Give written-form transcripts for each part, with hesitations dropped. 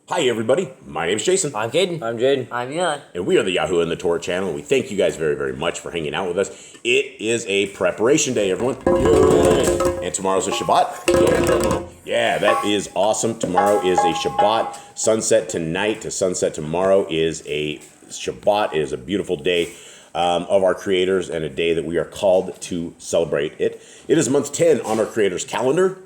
Hi everybody, my name is Jason. I'm Caden. I'm Jaden. I'm Yah. And we are the Yahoo and the Torah channel, and we thank you guys very, very much for hanging out with us. It is a preparation day, everyone. Yay. And tomorrow's a Shabbat. Yeah, that is awesome. Tomorrow is a Shabbat. Sunset tonight to sunset tomorrow is a Shabbat. It is a beautiful day of our creators and a day that we are called to celebrate it. It is month 10 on our creator's calendar.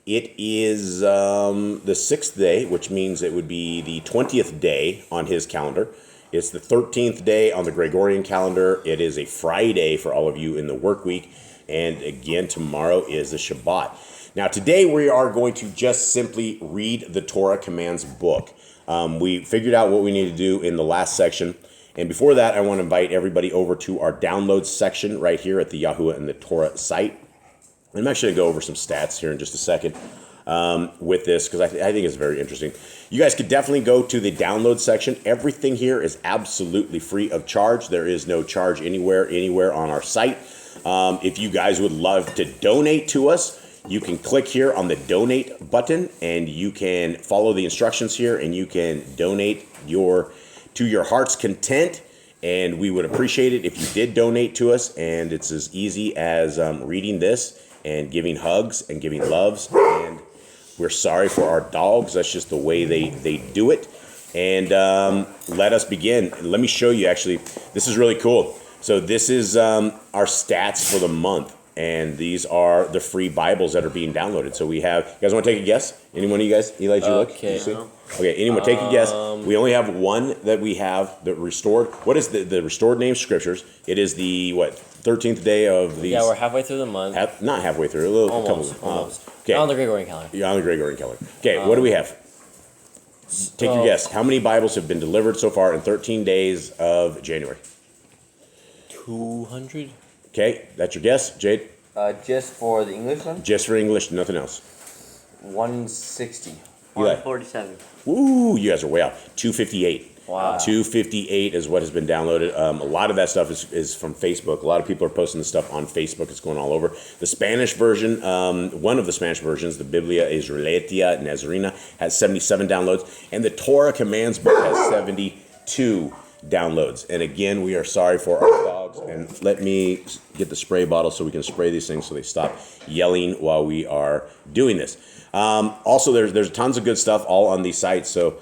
It is the sixth day, which means it would be the 20th day on his calendar. It's the 13th day on the Gregorian calendar. It is a Friday for all of you in the work week. And again, tomorrow is the Shabbat. Now, today we are going to just simply read the Torah Commands book. We figured out what we need to do in the last section. And before that, I want to invite everybody over to our downloads section right here at the Yahoo and the Torah site. I'm actually going to go over some stats here in just a second with this because I think it's very interesting. You guys could definitely go to the download section. Everything here is absolutely free of charge. There is no charge anywhere on our site. If you guys would love to donate to us, you can click here on the donate button and you can follow the instructions here and you can donate to your heart's content. And we would appreciate it if you did donate to us. And it's as easy as reading this and giving hugs and giving loves. And we're sorry for our dogs. That's just the way they do it. And let us begin. Let me show you, actually. This is really cool. So this is our stats for the month. And these are the free Bibles that are being downloaded. So we have, you guys want to take a guess? Anyone of you guys? Eli, did you look? Okay. Okay, anyone take a guess? We only have one that we have, the restored. What is the restored name? Scriptures. It is the, 13th day of these. Yeah, we're halfway through the month. Not halfway through, Almost. Okay. On the Gregorian calendar. You're on the Gregorian calendar. Okay, what do we have? Take your guess. How many Bibles have been delivered so far in 13 days of January? 200? Okay, that's your guess, Jade? Just for the English one? Just for English, nothing else. 160. Eli. 147. Woo, you guys are way out. 258. Wow. 258 is what has been downloaded. A lot of that stuff is from Facebook. A lot of people are posting this stuff on Facebook. It's going all over. The Spanish version, one of the Spanish versions, the Biblia Israelitia Nazarena, has 77 downloads. And the Torah Commands book has 72 downloads. And again, we are sorry for our dogs. And let me get the spray bottle so we can spray these things so they stop yelling while we are doing this. Also, there's tons of good stuff all on these sites. So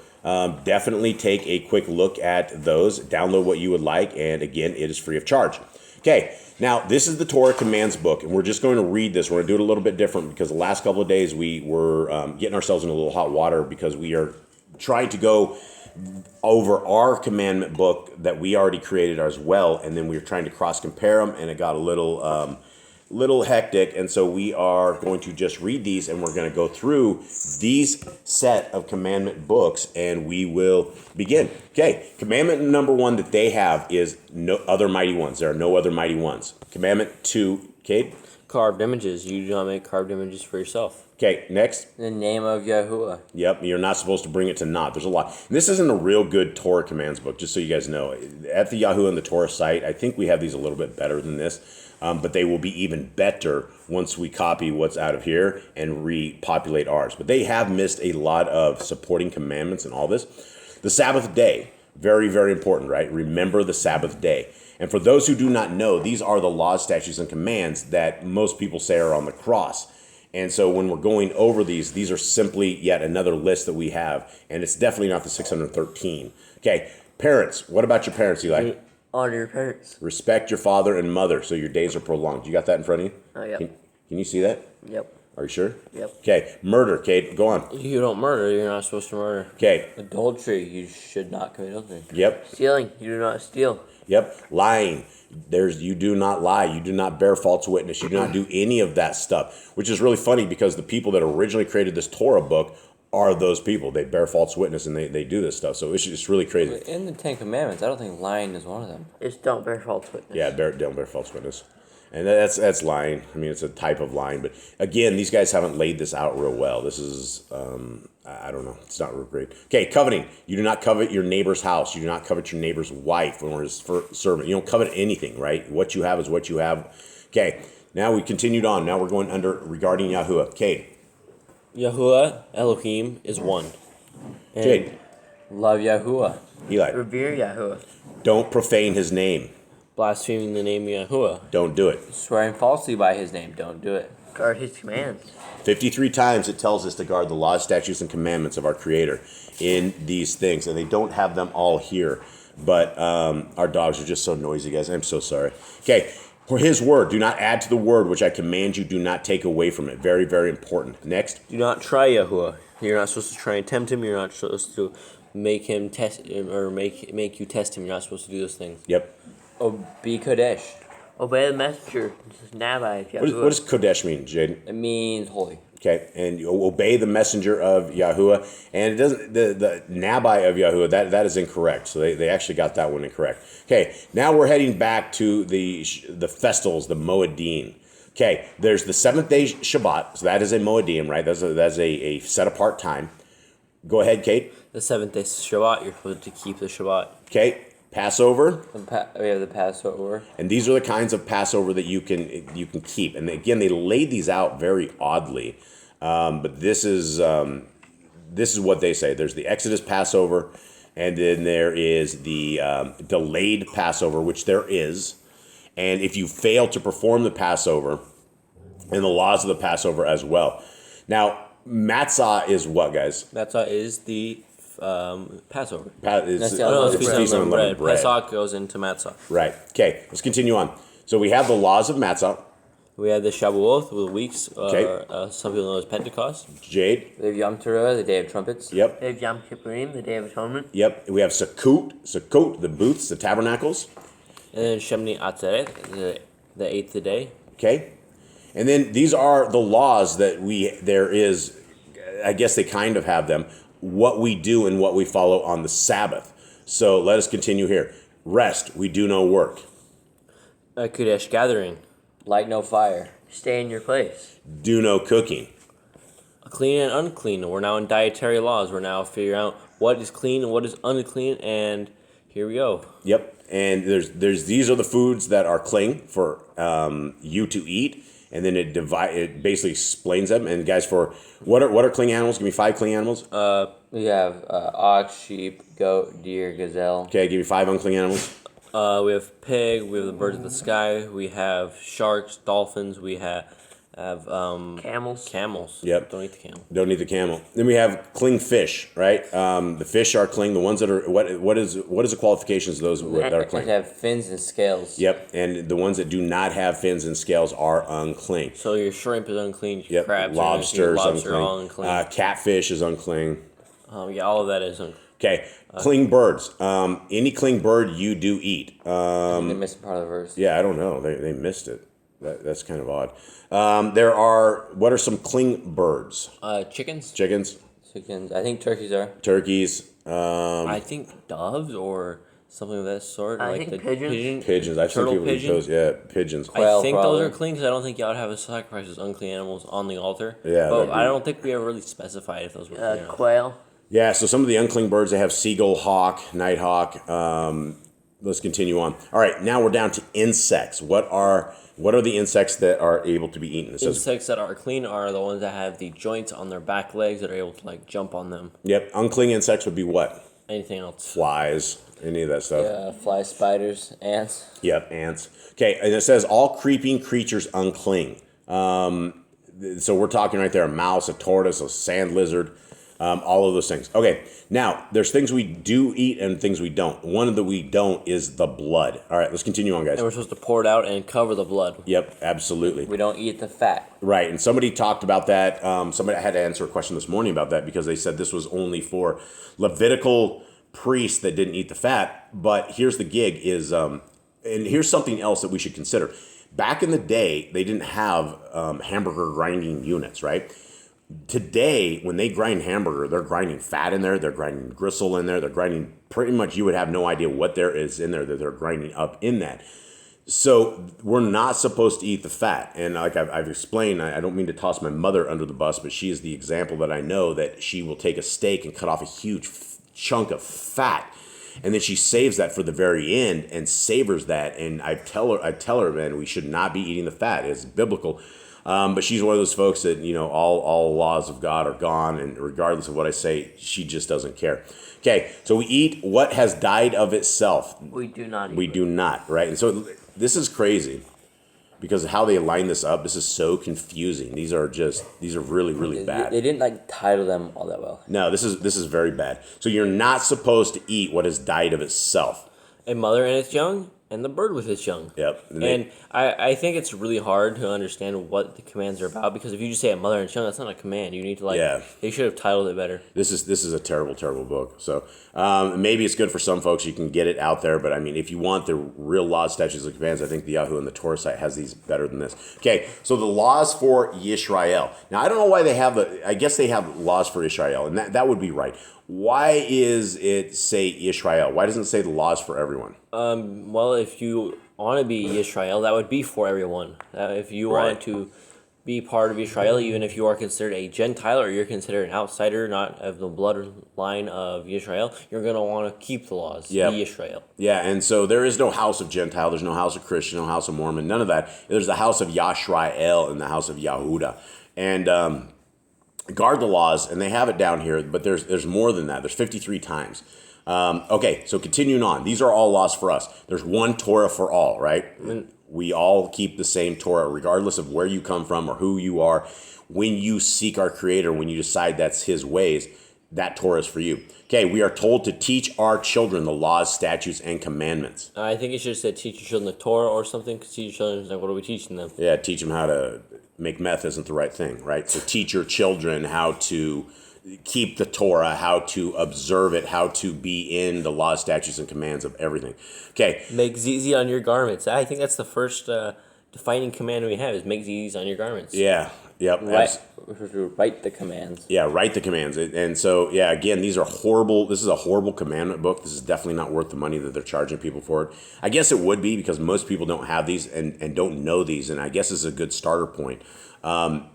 definitely take a quick look at those. Download what you would like. And again, it is free of charge. Okay, now this is the Torah Commands book. And we're just going to read this. We're going to do it a little bit different because the last couple of days we were getting ourselves in a little hot water because we are trying to go over our commandment book that we already created as well, and then we were trying to cross compare them, and it got a little hectic, and so we are going to just read these, and we're going to go through these set of commandment books, and we will begin. Okay, commandment number 1 that they have is no other mighty ones. There are no other mighty ones. Commandment 2, Cade? Carved images. You do not make carved images for yourself. Okay, next. In the name of Yahuwah. Yep, you're not supposed to bring it to naught. There's a lot. And this isn't a real good Torah commands book, just so you guys know. At the Yahoo and the Torah site, I think we have these a little bit better than this, but they will be even better once we copy what's out of here and repopulate ours. But they have missed a lot of supporting commandments and all this. The Sabbath day, very, very important, right? Remember the Sabbath day. And for those who do not know, these are the laws, statutes, and commands that most people say are on the cross. And so when we're going over these are simply yet another list that we have. And it's definitely not the 613. Okay, parents. What about your parents, Eli? Honor your parents. Respect your father and mother so your days are prolonged. You got that in front of you? Oh, yep. Can you see that? Yep. Are you sure? Yep. Okay, murder, Kate. Go on. You don't murder. You're not supposed to murder. Okay. Adultery. You should not commit adultery. Yep. Stealing. You do not steal. Yep. Lying. You do not lie. You do not bear false witness. You do not do any of that stuff, which is really funny because the people that originally created this Torah book are those people. They bear false witness and they do this stuff. So it's really crazy. In the 10 Commandments, I don't think lying is one of them. It's don't bear false witness. Yeah, don't bear false witness. And that's lying. I mean, it's a type of lying. But again, these guys haven't laid this out real well. This is, I don't know. It's not real great. Okay, coveting. You do not covet your neighbor's house. You do not covet your neighbor's wife or his servant. You don't covet anything, right? What you have is what you have. Okay, now we continued on. Now we're going under regarding Yahuwah. Okay. Yahuwah Elohim is one. And Jade. Love Yahuwah. Eli, Revere Yahuwah. don't profane his name. Blaspheming the name of Yahuwah. Don't do it. Swearing falsely by his name. Don't do it. Guard his commands. 53 times it tells us to guard the laws, statutes, and commandments of our Creator in these things. And they don't have them all here. But our dogs are just so noisy, guys. I'm so sorry. Okay. For his word, do not add to the word which I command you. Do not take away from it. Very, very important. Next. Do not try Yahuwah. You're not supposed to try and tempt him. You're not supposed to make him test or make you test him. You're not supposed to do those things. Yep. Be Kodesh. Obey the messenger. This is Nabai. What does Kodesh mean, Jaden? It means holy. Okay, and you obey the messenger of Yahuwah, and it doesn't. The Nabai of Yahuwah, that is incorrect. So they actually got that one incorrect. Okay, now we're heading back to the festivals, the Moedim. Okay, there's the 7th day Shabbat, so that is a Moedim, right? That's a set apart time. Go ahead, Kate. The 7th day Shabbat, you're supposed to keep the Shabbat. Okay, Passover. We have the Passover. And these are the kinds of Passover that you can keep. And again, they laid these out very oddly. But this is what they say. There's the Exodus Passover, and then there is the delayed Passover, which there is. And if you fail to perform the Passover, and the laws of the Passover as well. Now, matzah is what, guys? Matzah is the Passover. That's the No, other it's bread. Feast of Unleavened Bread. Pesach goes into Matzah. Right. Okay, let's continue on. So we have the laws of matzah. We have the Shavuot, the weeks, Okay. some people know as Pentecost. Jade. We have Yom Teruah, the Day of Trumpets. Yep. They have Yom Kippurim, the Day of Atonement. Yep. We have Sukkot, the booths, the tabernacles. And then Shemini Atzeret, the 8th day. Okay. And then these are the laws that there is, I guess they kind of have them, what we do and what we follow on the Sabbath. So let us continue here. Rest, we do no work. A Kodesh gathering. Light no fire. Stay in your place. Do no cooking. Clean and unclean. We're now in dietary laws. We're now figuring out what is clean and what is unclean, and here we go. Yep. And there's these are the foods that are clean for you to eat, and then it basically explains them. And guys, for what are clean animals? Give me 5 clean animals. We have ox, sheep, goat, deer, gazelle. Okay, give me 5 unclean animals. We have pig. We have the birds of the sky. We have sharks, dolphins. We have Camels. camels. Yep. Don't eat the camel. Don't eat the camel. Then we have clean fish, right? The fish are clean. The ones that are what is the qualifications of those that are They clean? have fins and scales. Yep, and the ones that do not have fins and scales are unclean. So your shrimp is unclean. Your Yep, crabs, lobsters are all unclean. unclean. Catfish is unclean. Yeah, all of that is unclean. Okay, clean birds. Any clean bird you do eat. I think they missed part of the verse. Yeah, I don't know. They missed it. That's kind of odd. What are some clean birds? Chickens. Chickens, Chickens. I think turkeys are. turkeys, I think doves or something of that sort. I like think the pigeons. pigeons. I've seen Turtle people eat pigeon? those. Yeah, pigeons. Quail, I think those probably. are clean because I don't think y'all would have a sacrifice as unclean animals on the altar. Yeah, but that'd be- I don't think we ever really specified if those were clean. Quail. Yeah, so some of the unclean birds, they have seagull, hawk, nighthawk. Let's continue on. All right, now we're down to insects. What are the insects that are able to be eaten? It says, Insects that are clean are the ones that have the joints on their back legs that are able to like jump on them. yep, unclean insects would be what? Anything else? Flies, any of that stuff. Yeah, flies, spiders, ants. Yep, ants. Okay, and it says all creeping creatures unclean. So we're talking right there, a mouse, a tortoise, a sand lizard, all of those things. Okay, now there's things we do eat and things we don't. One of the we don't is the blood. All right, let's continue on, guys. And we're supposed to pour it out and cover the blood. Yep, absolutely. We don't eat the fat. Right, and somebody talked about that. Somebody had to answer a question this morning about that because they said this was only for Levitical priests that didn't eat the fat. But here's the gig is, and here's something else that we should consider. Back in the day, they didn't have hamburger grinding units, right? Today, when they grind hamburger, they're grinding fat in there, they're grinding gristle in there, they're grinding pretty much, you would have no idea what there is in there that they're grinding up in that. So we're not supposed to eat the fat. And like I've explained, I don't mean to toss my mother under the bus, but she is the example that I know that she will take a steak and cut off a huge chunk of fat. And then she saves that for the very end and savors that. And I tell her, man, we should not be eating the fat. It's biblical. But she's one of those folks that, all laws of God are gone, and regardless of what I say, she just doesn't care. Okay, so we eat what has died of itself. We do not eat. We do not, right? And so this is crazy because of how they line this up. This is so confusing. These are really, really bad. They didn't title them all that well. No, this is very bad. So you're not supposed to eat what has died of itself. A mother and its young, and the bird with its young. Yep. And I think it's really hard to understand what the commands are about, because if you just say a mother and its young, that's not a command. You need to They should have titled it better. This is a terrible, terrible book. So maybe it's good for some folks. You can get it out there, but I mean, if you want the real laws, statutes, and commands, I think the Yahoo and the Torah site has these better than this. Okay, so the laws for Yisrael. Now I don't know why they have I guess they have laws for Israel, and that would be right. Why is it say Israel? Why doesn't it say the laws for everyone? Well, if you want to be Yisrael, that would be for everyone. If you want to be part of Israel, even if you are considered a Gentile or you're considered an outsider, not of the bloodline of Israel, you're going to want to keep the laws. Be Israel. Yeah, and so there is no house of Gentile. There's no house of Christian, no house of Mormon, none of that. There's the house of Yisrael and the house of Yahudah. And guard the laws, and they have it down here, but there's more than that. There's 53 times. Okay, so continuing on. These are all laws for us. There's one Torah for all, right? We all keep the same Torah, regardless of where you come from or who you are. When you seek our Creator, when you decide that's His ways, that Torah is for you. Okay, we are told to teach our children the laws, statutes, and commandments. I think you should have said teach your children the Torah or something, because teach your children, what are we teaching them? Yeah, teach them how to make meth isn't the right thing, right? So teach your children how to keep the Torah, how to observe it, how to be in the laws, statutes, and commands of everything. Okay. Make zizit on your garments. I think that's the first defining command we have, is make zizit on your garments. Yeah. Yep. Write the commands. Yeah, write the commands. And so, yeah, again, these are horrible. This is a horrible commandment book. This is definitely not worth the money that they're charging people for it. I guess it would be, because most people don't have these and don't know these. And I guess this is a good starter point. But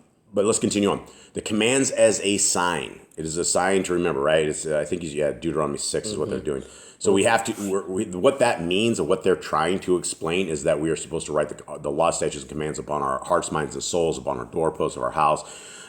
let's continue on. The commands as a sign. It is a sign to remember, right? It's I think Deuteronomy 6 is what they're doing. So we have to, what that means, and what they're trying to explain, is that we are supposed to write the law, statutes, and commands upon our hearts, minds, and souls, upon our doorposts of our house.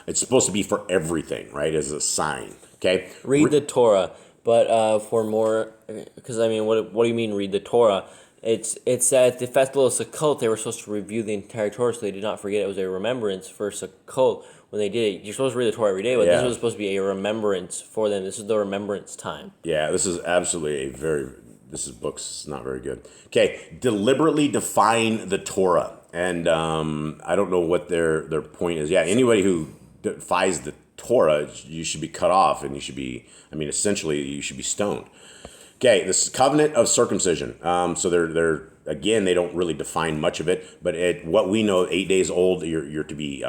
It's supposed to be for everything, right? As a sign, okay? Read the Torah, but for more, because I mean, what do you mean read the Torah? It's at the festival of Sukkot, they were supposed to review the entire Torah, so they did not forget it was a remembrance for Sukkot. When they did it, you're supposed to read the Torah every day, but this was supposed to be a remembrance for them. This is the remembrance time. Yeah, this is absolutely this book's not very good. Okay, deliberately define the Torah. And I don't know what their point is. Yeah, anybody who defies the Torah, you should be cut off, and you should be, essentially, you should be stoned. Okay, this covenant of circumcision. So they're again, they don't really define much of it, but what we know, 8 days old, you're to be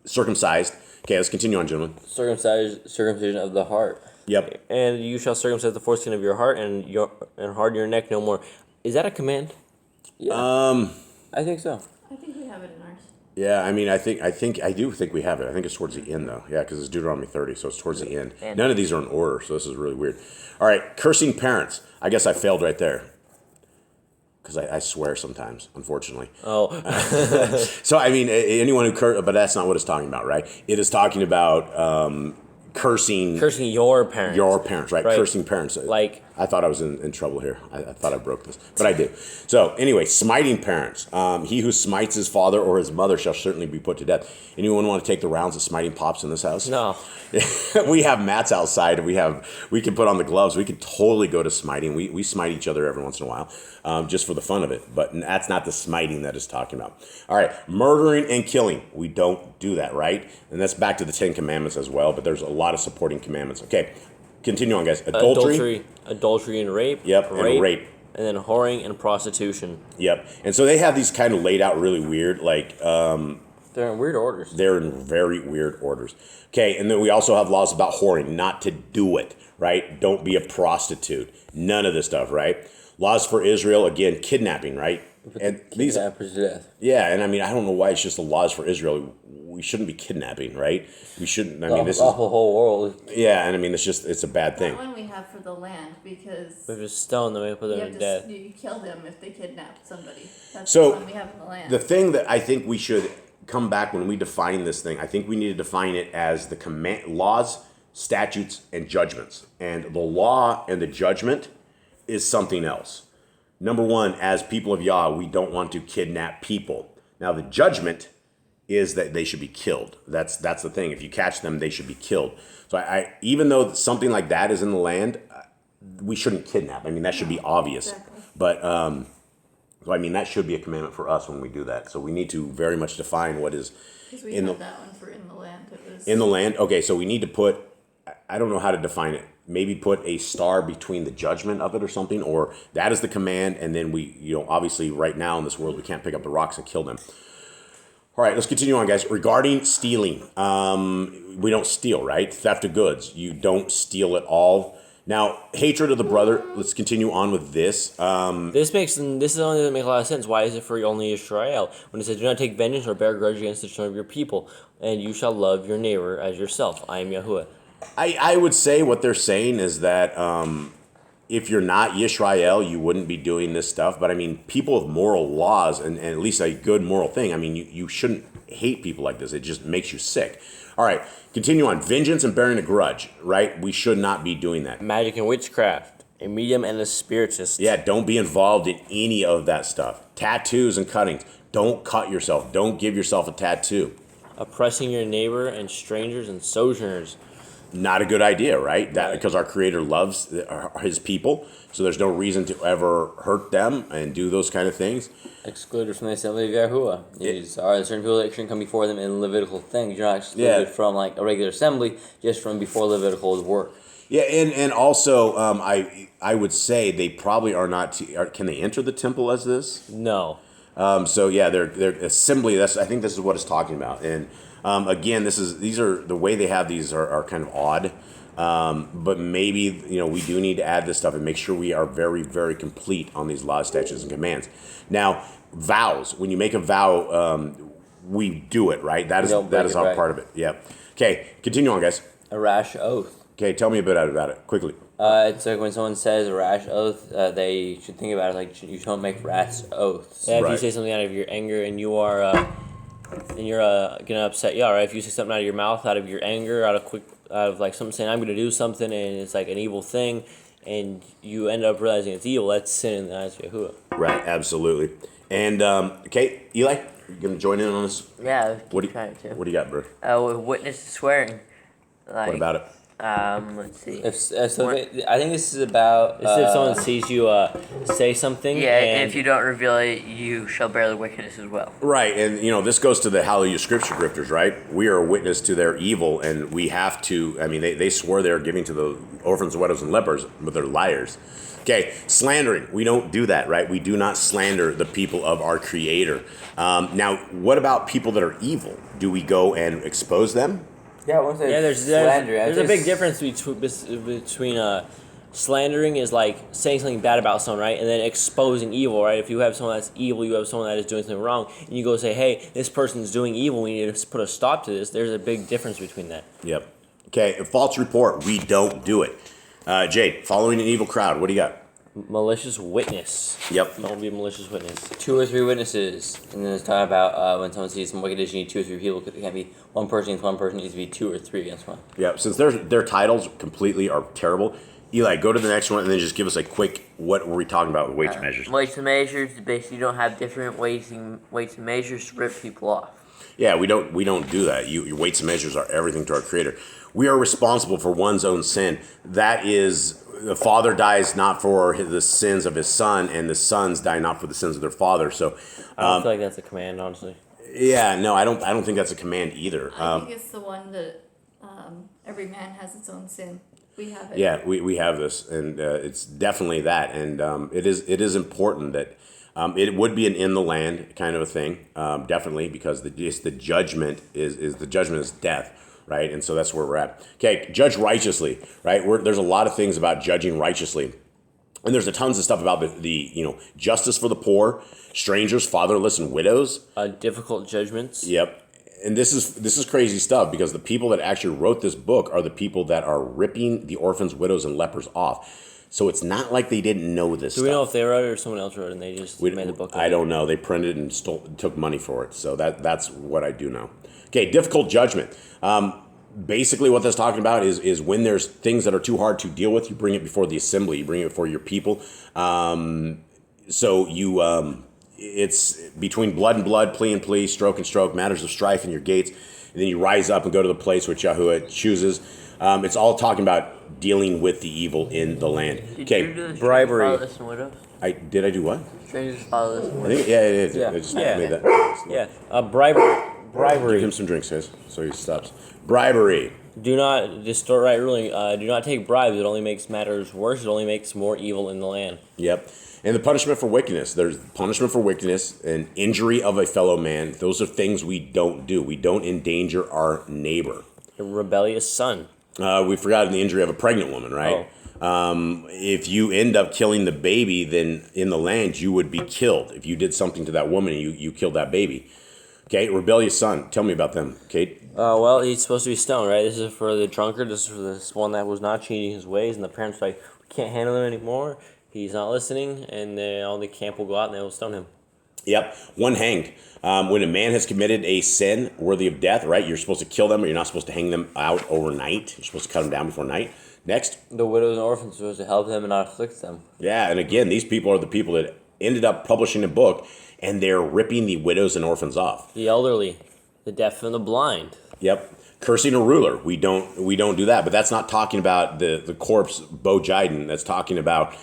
circumcised. Okay, let's continue on, gentlemen. Circumcision of the heart. Yep. And you shall circumcise the foreskin of your heart and harden your neck no more. Is that a command? Yeah. I think so. I think we have it in ours. Yeah, I do think we have it. I think it's towards the end, though. Yeah, because it's Deuteronomy 30, so it's towards the end. None of these are in order, so this is really weird. All right, cursing parents. I guess I failed right there, because I swear sometimes, unfortunately. Oh. So, anyone who but that's not what it's talking about, right? It is talking about cursing your parents. Your parents, right? Cursing parents. Like, I thought I was in trouble here. I thought I broke this, but I did. So anyway, smiting parents. He who smites his father or his mother shall certainly be put to death. Anyone want to take the rounds of smiting pops in this house? No. We have mats outside. We can put on the gloves. We could totally go to smiting. We smite each other every once in a while, just for the fun of it. But that's not the smiting that it's talking about. All right, murdering and killing. We don't do that, right? And that's back to the 10 Commandments as well. But there's a lot of supporting commandments. Okay, continue on, guys. Adultery and rape. Yep, rape. And then whoring and prostitution. Yep. And so they have these kind of laid out really weird, like... they're in weird orders. They're in very weird orders. Okay, and then we also have laws about whoring, not to do it, right? Don't be a prostitute. None of this stuff, right? Laws for Israel, again, kidnapping, right? And these kidnappers to death. Yeah, and I don't know why it's just the laws for Israel. We shouldn't be kidnapping, right? We shouldn't. This is the whole world. Yeah, and it's a bad thing. That one we have for the land, because we just stone them and put them to death. You kill them if they kidnap somebody. That's So the one we have in the land. The thing that I think we should come back when we define this thing. I think we need to define it as the laws, statutes, and judgments. And the law and the judgment is something else. Number one, as people of Yah, we don't want to kidnap people. Now, the judgment is that they should be killed. That's the thing. If you catch them, they should be killed. So I even though something like that is in the land, we shouldn't kidnap. I mean, that should be obvious. Exactly. But so I mean, that should be a commandment for us when we do that. So we need to very much define what is Because we in had the that one for in the land. It was in the land. Okay, so we need to put. I don't know how to define it. Maybe put a star between the judgment of it or something, or that is the command, and then we, obviously right now in this world we can't pick up the rocks and kill them. All right, let's continue on, guys. Regarding stealing, we don't steal, right? Theft of goods, you don't steal at all. Now, hatred of the brother. Let's continue on with this. This only doesn't make a lot of sense. Why is it for only Israel? When it says, "Do not take vengeance or bear grudge against the children of your people, and you shall love your neighbor as yourself. I am Yahuwah." I would say what they're saying is that if you're not Yisrael, you wouldn't be doing this stuff. But I mean, people with moral laws and at least a good moral thing, I mean, you shouldn't hate people like this. It just makes you sick. All right, continue on. Vengeance and bearing a grudge, right? We should not be doing that. Magic and witchcraft, a medium and a spiritist. Yeah, don't be involved in any of that stuff. Tattoos and cuttings. Don't cut yourself. Don't give yourself a tattoo. Oppressing your neighbor and strangers and sojourners. Not a good idea, right? That because our Creator loves His people, so there's no reason to ever hurt them and do those kind of things. Excluded from the assembly of Yahuwah. These are certain people that shouldn't come before them in Levitical things. You're not excluded from like a regular assembly, just from before Levitical work. Yeah, and also I would say they probably are not. Can they enter the temple as this? No. So yeah, they're assembly. I think this is what it's talking about. And again, these are the way they have these are kind of odd. But maybe we do need to add this stuff and make sure we are very, very complete on these laws, statutes, and commands. Now, vows. When you make a vow, we do it, right? That is all right. part of it. Yeah. Okay, continue on, guys. A rash oath. Okay, tell me a bit about it quickly. It's like when someone says a rash oath, they should think about it like you don't make rash oaths. Yeah, if you Right. say something out of your anger and you are gonna upset Yah, right? If you say something out of your mouth, out of your anger, out of like something saying I'm gonna do something and it's like an evil thing, and you end up realizing it's evil, that's sin in the eyes of Yahuwah. Right, absolutely. And okay, Eli, you gonna join in on this? Yeah, What do keep trying to. you got, bro? With witness to swearing. Like, What about it? Let's see. I think this is about. It's if someone sees you say something. Yeah, and if you don't reveal it, you shall bear the wickedness as well. Right, and this goes to the Hallelujah Scripture grifters, right? We are a witness to their evil, and we have to. I mean, they swore they're giving to the orphans, widows, and lepers, but they're liars. Okay, slandering. We don't do that, right? We do not slander the people of our Creator. Now, what about people that are evil? Do we go and expose them? Yeah, I won't say there's slander. a big difference between slandering is like saying something bad about someone, right? And then exposing evil, right? If you have someone that's evil, you have someone that is doing something wrong, and you go say, hey, this person's doing evil, we need to put a stop to this. There's a big difference between that. Yep. Okay, a false report. We don't do it. Jade, following an evil crowd. What do you got? Malicious witness. Yep. Don't be a malicious witness. 2 or 3 witnesses, and then it's talking about when someone sees some wickedness, you need 2 or 3 people. It can't be one person against one person. It needs to be 2 or 3 against one. Yep. Since their titles completely are terrible, Eli, go to the next one and then just give us a quick. What were we talking about with weights and measures? Weights and measures. Basically, you don't have different weights and measures to rip people off. Yeah, we don't do that. Your weights and measures are everything to our Creator. We are responsible for one's own sin. That is, the father dies not for the sins of his son, and the sons die not for the sins of their father. So, I don't feel like that's a command, honestly. yeah, no, I don't think that's a command either. I think it's the one that every man has its own sin. We have it. Yeah, we have this, and it's definitely that, and it is important that it would be an in the land kind of a thing, definitely, because the judgment is death. Right, and so that's where we're at. Okay, judge righteously. Right, there's a lot of things about judging righteously, and there's a tons of stuff about the justice for the poor, strangers, fatherless, and widows. Difficult judgments. Yep, and this is crazy stuff because the people that actually wrote this book are the people that are ripping the orphans, widows, and lepers off. So it's not like they didn't know this Do stuff. we know if they wrote it or someone else wrote it and they just made the book? I don't know. They printed and took money for it. So that's what I do know. Okay, difficult judgment. Basically, what that's talking about is when there's things that are too hard to deal with, you bring it before the assembly. You bring it before your people. So it's between blood and blood, plea and plea, stroke and stroke, matters of strife in your gates. And then you rise up and go to the place which Yahuwah chooses. It's all talking about dealing with the evil in the land. Did Okay, you do the bribery. Fatherless and widows? I do what? Strangers, fatherless, and I widows. think it is. Yeah. I just Yeah. made that. Yeah. Bribery. Give him some drinks, guys, so he stops. Bribery. Do not distort right ruling. Do not take bribes. It only makes matters worse. It only makes more evil in the land. Yep. And the punishment for wickedness. There's punishment for wickedness and injury of a fellow man. Those are things we don't do. We don't endanger our neighbor. A rebellious son. We forgot the injury of a pregnant woman, right? If you end up killing the baby, then in the land you would be killed. If you did something to that woman and you killed that baby. Okay, rebellious son. Tell me about them, Kate. Well, he's supposed to be stoned, right? This is for the drunkard. This is for this one that was not changing his ways, and the parents were like, we can't handle him anymore. He's not listening, and then all the camp will go out and they will stone him. Yep, one hanged. When a man has committed a sin worthy of death, right, you're supposed to kill them, or you're not supposed to hang them out overnight. You're supposed to cut them down before night. Next. The widows and orphans are supposed to help them and not afflict them. Yeah, and again, these people are the people that ended up publishing a book, and they're ripping the widows and orphans off. The elderly, the deaf and the blind. Yep. Cursing a ruler. We don't do that. But that's not talking about the corpse Bo Jiden. That's talking about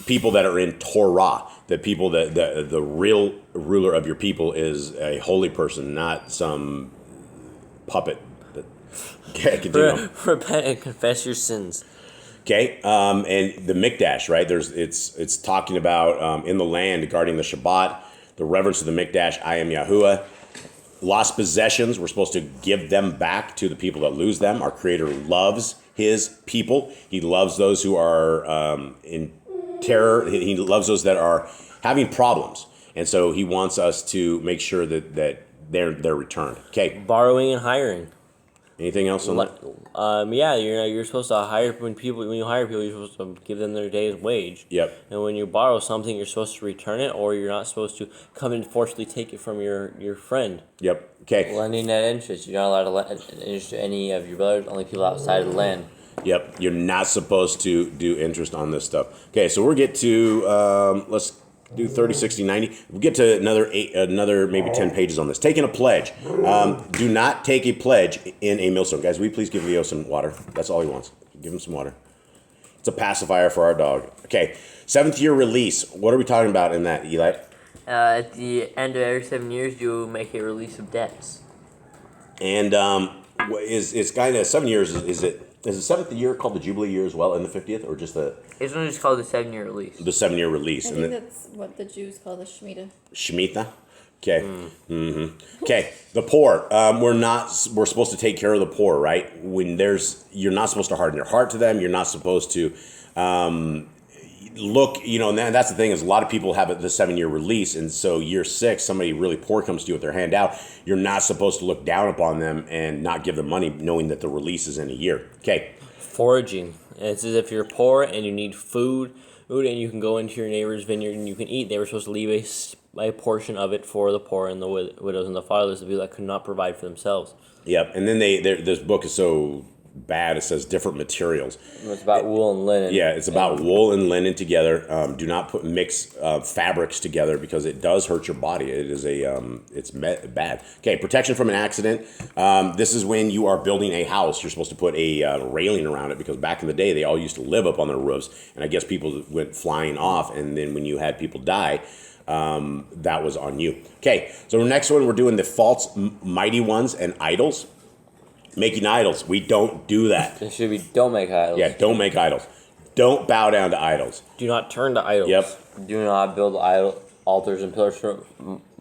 people that are in Torah. The people that the real ruler of your people is a holy person, not some puppet. Okay, continue. Repent and confess your sins. Okay, and the Mikdash, right? It's talking about in the land guarding the Shabbat, the reverence of the Mikdash. I am Yahuwah. Lost possessions, we're supposed to give them back to the people that lose them. Our Creator loves His people. He loves those who are in terror. He loves those that are having problems, and so He wants us to make sure that they're returned. Okay. Borrowing and hiring. Anything else on that? Yeah, you're supposed to hire when you hire people, you're supposed to give them their day's wage. Yep. And when you borrow something, you're supposed to return it, or you're not supposed to come and forcibly take it from your friend. Yep. Okay. Lending at interest. You're not allowed to lend interest to any of your brothers, only people outside of the land. Yep. You're not supposed to do interest on this stuff. Okay, so we'll get to let's do 30, 60, 90. We'll get to another maybe 10 pages on this. Taking a pledge. Do not take a pledge in a millstone. Guys, will you please give Leo some water? That's all he wants. Give him some water. It's a pacifier for our dog. Okay, 7th year release. What are we talking about in that, Eli? At the end of every 7 years, you make a release of debts. And it's kind of 7 years. Is the 7th year called the Jubilee year as well, and the 50th, or just the It's not just called the 7-year release. 7-year release? I And think then that's what the Jews call the Shemitah. Shemitah. Okay. Okay. The poor. We're supposed to take care of the poor, right? You're not supposed to harden your heart to them. You're not supposed to look. And that's the thing is a lot of people have the 7-year release, and so year 6, somebody really poor comes to you with their hand out. You're not supposed to look down upon them and not give them money, knowing that the release is in a year. Okay. Foraging. It's as if you're poor and you need food, and you can go into your neighbor's vineyard and you can eat. They were supposed to leave a portion of it for the poor and the widows and the fatherless, the people that could not provide for themselves. Yep. And then this book is so bad. It says different materials. It's about wool and linen. Yeah, it's about wool and linen together. Do not mix fabrics together because it does hurt your body. It is bad. Okay, protection from an accident. This is when you are building a house. You're supposed to put a railing around it because back in the day they all used to live up on their roofs, and I guess people went flying off. And then when you had people die, that was on you. Okay, so the next one we're doing the false mighty ones and idols. Making idols. We don't do that. It should be don't make idols. Yeah, don't make idols. Don't bow down to idols. Do not turn to idols. Yep. Do not build altars and pillars for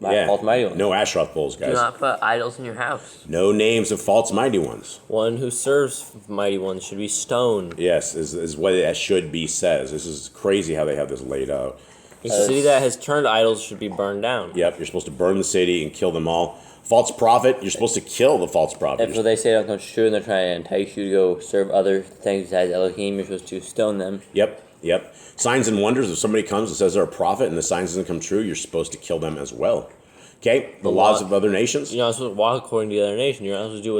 false mighty ones. No Ashroth bowls, guys. Do not put idols in your house. No names of false mighty ones. One who serves mighty ones should be stoned. Yes, is what that should be says. This is crazy how they have this laid out. A city that has turned to idols should be burned down. Yep, you're supposed to burn the city and kill them all. False prophet, you're supposed to kill the false prophet. If what they say don't come true and they're trying to entice you to go serve other things besides Elohim, you're supposed to stone them. Yep. Yep. Signs and wonders. If somebody comes and says they're a prophet and the signs doesn't come true, you're supposed to kill them as well. Okay. The laws of other nations. You're not supposed to walk according to the other nation. You're not supposed to do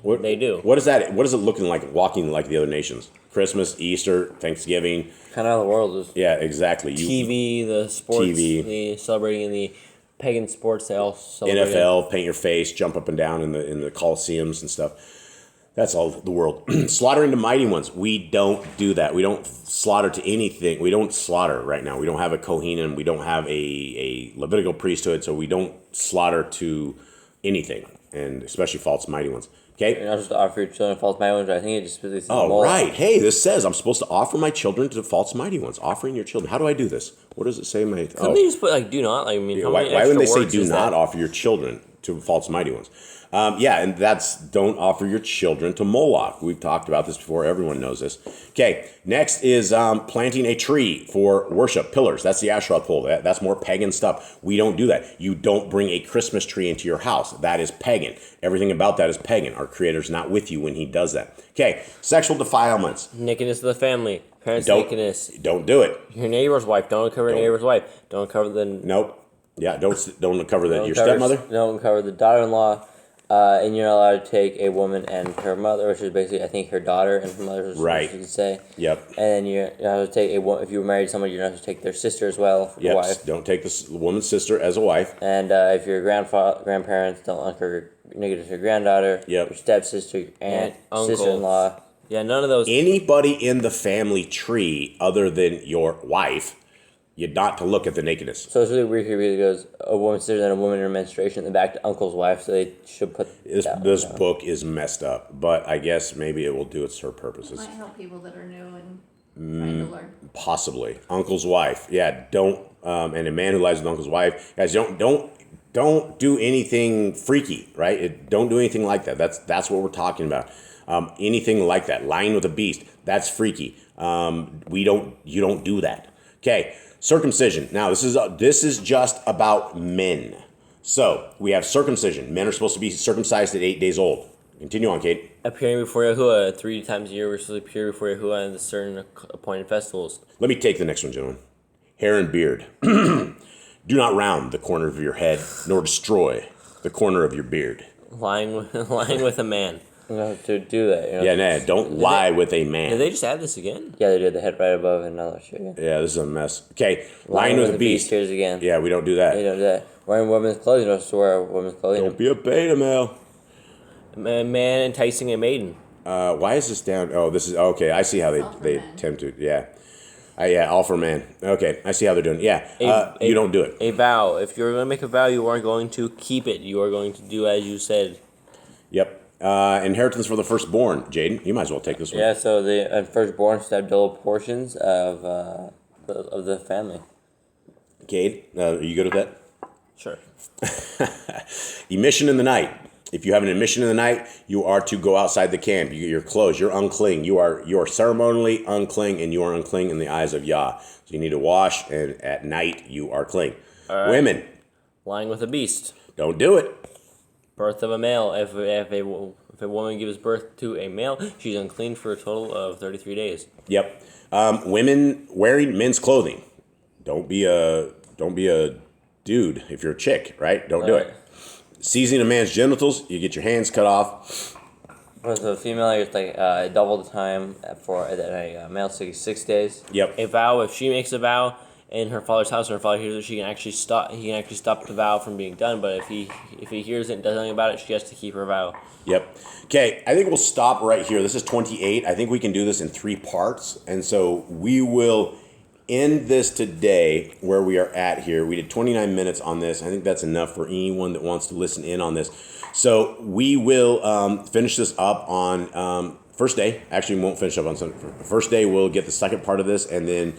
what they do. What is that? What is it looking like walking like the other nations? Christmas, Easter, Thanksgiving. Kind of how the world is. Yeah, exactly. TV, the sports, the celebrating in the pagan sports, they all celebrate. NFL, paint your face, jump up and down in the Coliseums and stuff. That's all the world. Slaughtering the mighty ones. We don't do that. We don't slaughter to anything. We don't slaughter right now. We don't have a Kohanim. We don't have a Levitical priesthood, so we don't slaughter to anything, and especially false mighty ones. Okay? You're not supposed to offer your children false mighty ones. I think it just specifically says Oh, Moloch. right. Hey, this says I'm supposed to offer my children to false mighty ones. Offering your children. How do I do this? What does it say? Couldn't they just put like do not? Like, I mean, how Why many wouldn't they extra say words do is not that? offer your children to false mighty ones? Yeah, and that's don't offer your children to Moloch. We've talked about this before. Everyone knows this. Okay, next is planting a tree for worship, pillars. That's the Asherah pole. That's more pagan stuff. We don't do that. You don't bring a Christmas tree into your house. That is pagan. Everything about that is pagan. Our Creator's not with you when he does that. Okay, sexual defilements. Nakedness of the family, parents' Don't- nakedness. Don't do it. Your neighbor's wife. Don't cover your neighbor's wife. Don't cover the. Nope. Yeah, don't cover that. Don't Your cover- stepmother? Don't cover the daughter-in-law. And you're not allowed to take a woman and her mother, which is basically, I think, her daughter and her mother, Right. you could say. Yep. And then you're not allowed to take if you were married to someone, you're not allowed to take their sister as well, your Yep. wife. Don't take the woman's sister as a wife. And if your grandparents, don't look her negative to your granddaughter, Yep. your stepsister, aunt, uncle. sister-in-law. Yeah, none of those. Anybody in the family tree other than your wife, you're not to look at the nakedness. So it's really weird here because it goes a woman's sister and a woman in her menstruation, and back to uncle's wife, so they should put This that this one down. book is messed up, but I guess maybe it will do its her purposes. Might help people that are new and trying to learn. Possibly, uncle's wife. Yeah, don't. And a man who lies with uncle's wife, guys, don't do anything freaky, right? Don't do anything like that. That's what we're talking about. Anything like that, lying with a beast, that's freaky. You don't do that. Okay. Circumcision. Now, this is just about men. So, we have circumcision. Men are supposed to be circumcised at 8 days old. Continue on, Kate. Appearing before Yahuwah 3 times a year, we're supposed to appear before Yahuwah in the certain appointed festivals. Let me take the next one, gentlemen. Hair and beard. Do not round the corner of your head, nor destroy the corner of your beard. Lying with a man. You don't have to do that. You know? Yeah, don't lie with a man. Did they just add this again? Yeah, they did the head right above and another shit. Yeah. Yeah, this is a mess. Okay, lying with a beast. Here's again. Yeah, we don't do that. They don't do that. Wearing women's clothing. You don't have to wear women's clothing. Don't be a beta male. A man enticing a maiden. Why is this down? Oh, this is okay. I see how All for they men. attempt to. Yeah, all for man. Okay, I see how they're doing. Yeah, you don't do it. A vow. If you're going to make a vow, you are going to keep it. You are going to do as you said. Yep. Inheritance for the firstborn. Jaden, you might as well take this one. Yeah, so the firstborn should have double portions of the family. Kate, are you good with that? Sure. Emission in the night. If you have an emission in the night, you are to go outside the camp. You get your clothes. You're unclean. You are ceremonially unclean, and you are unclean in the eyes of Yah. So you need to wash, and at night you are clean. right. Women, Lying with a beast. don't do it. Birth of a male. If a woman gives birth to a male, she's unclean for a total of 33 days. Yep. Women wearing men's clothing. Don't be a dude if you're a chick, right? Don't do it. Seizing a man's genitals, you get your hands cut off. For the female, it's like double the time for a male 6 days. Yep. A vow. If she makes a vow in her father's house and her father hears it, she can actually stop. He can actually stop the vow from being done. But if he hears it and does nothing about it, she has to keep her vow. Yep. Okay, I think we'll stop right here. This is 28. I think we can do this in 3 parts. And so we will end this today where we are at here. We did 29 minutes on this. I think that's enough for anyone that wants to listen in on this. So we will finish this up on first day. Actually, we won't finish up on Sunday. First day, we'll get the second part of this. And then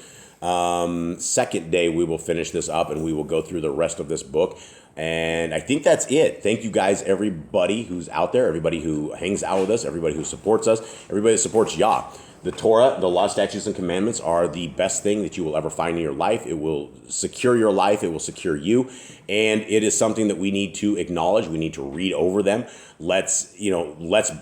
second day, we will finish this up and we will go through the rest of this book. And I think that's it. Thank you guys, everybody who's out there, everybody who hangs out with us, everybody who supports us, everybody that supports Yah. The Torah, the law, statutes, and commandments are the best thing that you will ever find in your life. It will secure your life. It will secure you. And it is something that we need to acknowledge. We need to read over them. Let's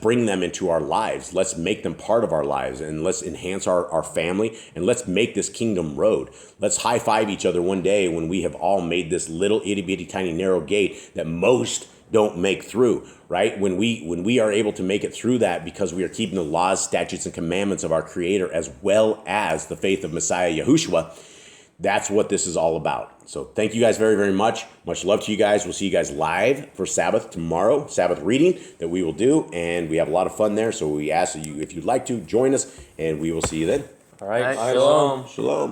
bring them into our lives. Let's make them part of our lives, and let's enhance our family, and let's make this kingdom road. Let's high five each other one day when we have all made this little itty bitty tiny narrow gate that most don't make through, right? When we are able to make it through that because we are keeping the laws, statutes, and commandments of our Creator, as well as the faith of Messiah Yahushua, that's what this is all about. So thank you guys very, very much. Much love to you guys. We'll see you guys live for Sabbath tomorrow, Sabbath reading that we will do, and we have a lot of fun there. So we ask you, if you'd like to, join us, and we will see you then. All right. Shalom. Shalom.